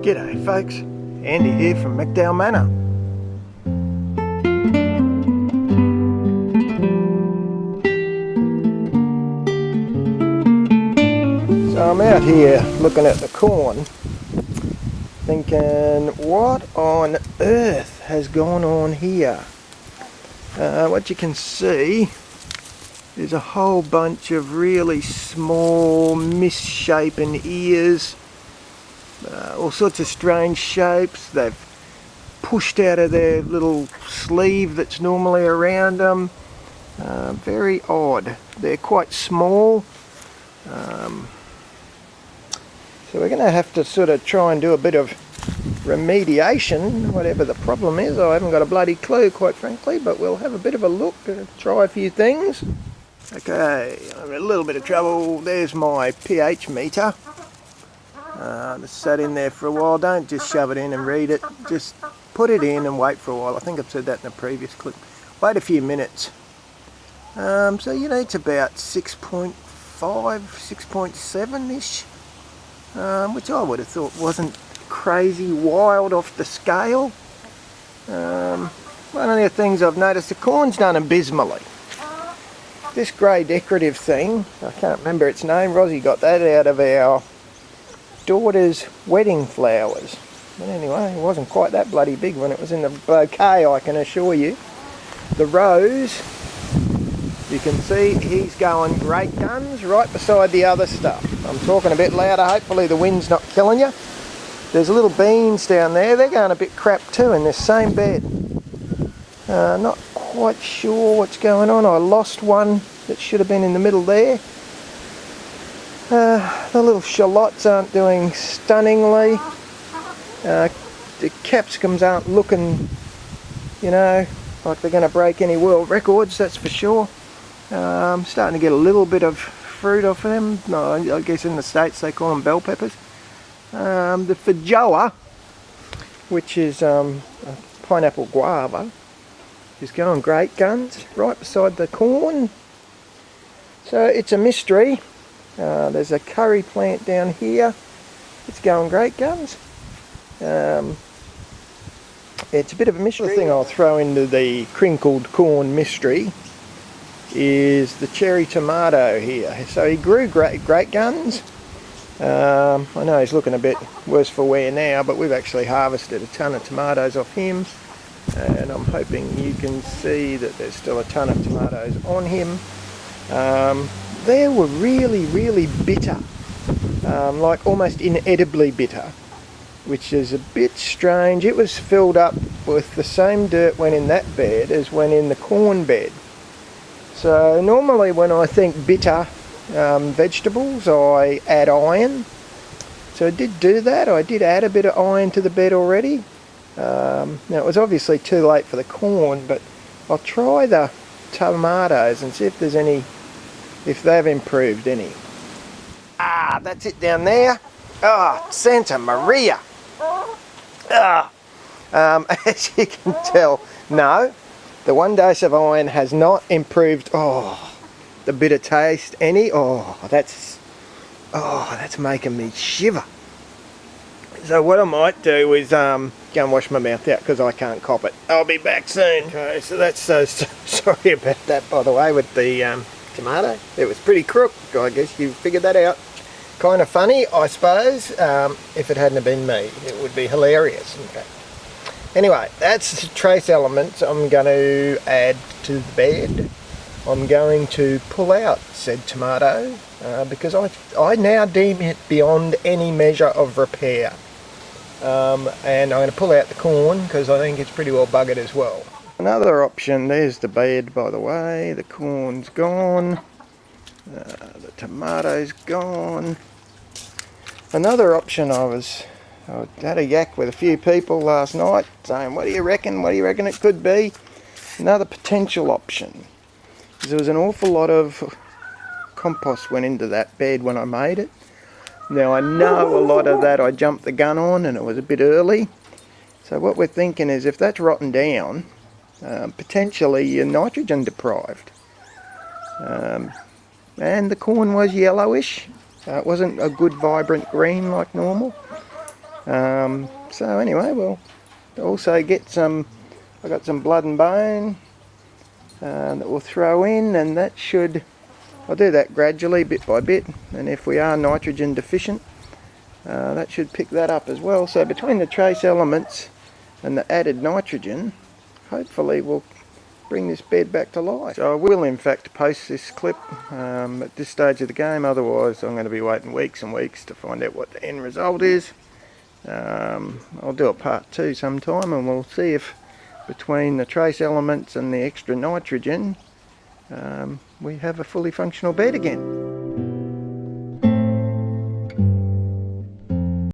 G'day folks, Andy here from McDowall Manor. So I'm out here looking at the corn, thinking what on earth has gone on here? What you can see is a whole bunch of really small misshapen ears. All sorts of strange shapes. They've pushed out of their little sleeve that's normally around them. Very odd. They're quite small. So we're going to have to sort of try and do a bit of remediation, whatever the problem is. I haven't got a bloody clue, quite frankly, but we'll have a bit of a look and try a few things. Okay, I'm in a little bit of trouble. There's my pH meter. It's sat in there for a while. Don't just shove it in and read it. Just put it in and wait for a while. I think I've said that in a previous clip. Wait a few minutes. So you know, it's about 6.5, 6.7-ish, which I would have thought wasn't crazy wild off the scale. One of the things I've noticed, the corn's done abysmally. This grey decorative thing, I can't remember its name. Rosie got that out of our daughter's wedding flowers. But anyway, it wasn't quite that bloody big when it was in the bouquet, I can assure you. The rose, you can see he's going great guns right beside the other stuff. I'm talking a bit louder, hopefully the wind's not killing you. There's little beans down there, they're going a bit crap too in this same bed. Not quite sure what's going on. I lost one that should have been in the middle there. The little shallots aren't doing stunningly. The capsicums aren't looking, you know, like they're going to break any world records, that's for sure. I'm starting to get a little bit of fruit off of them. No, I guess in the States they call them bell peppers. The feijoa, which is a pineapple guava, is going great guns right beside the corn. So it's a mystery. There's a curry plant down here. It's going great guns. It's a bit of a mystery. The thing I'll throw into the crinkled corn mystery is the cherry tomato here. So he grew great guns. I know he's looking a bit worse for wear now, but we've actually harvested a ton of tomatoes off him, and I'm hoping you can see that there's still a ton of tomatoes on him. They were really bitter, like almost inedibly bitter, which is a bit strange. It was filled up with the same dirt when in that bed as when in the corn bed. So normally when I think bitter vegetables, I add iron. So I did do that. I did add a bit of iron to the bed already. Now it was obviously too late for the corn, but I'll try the tomatoes and see if there's any, if they've improved any. That's it down there. Santa Maria. As you can tell, no, the one dose of iron has not improved the bitter taste any. That's making me shiver. So what I might do is go and wash my mouth out because I can't cop it. I'll be back soon. Okay, so that's so sorry about that, by the way, with the tomato. It was pretty crook. I guess you figured that out. Kind of funny, I suppose. If it hadn't have been me, it would be hilarious. Okay. Anyway, that's the trace elements I'm going to add to the bed. I'm going to pull out said tomato because I now deem it beyond any measure of repair. And I'm going to pull out the corn because I think it's pretty well buggered as well. Another option, there's the bed by the way, the corn's gone, the tomato's gone. Another option, I had a yak with a few people last night saying, what do you reckon it could be? Another potential option. There was an awful lot of compost went into that bed when I made it. Now I know a lot of that I jumped the gun on and it was a bit early. So what we're thinking is if that's rotten down, potentially you're nitrogen deprived. And the corn was yellowish. It wasn't a good vibrant green like normal. So anyway, we'll also get some, I got some blood and bone that we'll throw in, and that should, I'll do that gradually, bit by bit, and if we are nitrogen deficient, that should pick that up as well. So between the trace elements and the added nitrogen, hopefully we'll bring this bed back to life. So I will in fact post this clip at this stage of the game, otherwise I'm going to be waiting weeks and weeks to find out what the end result is. I'll do a part 2 sometime, and we'll see if between the trace elements and the extra nitrogen we have a fully functional bed again.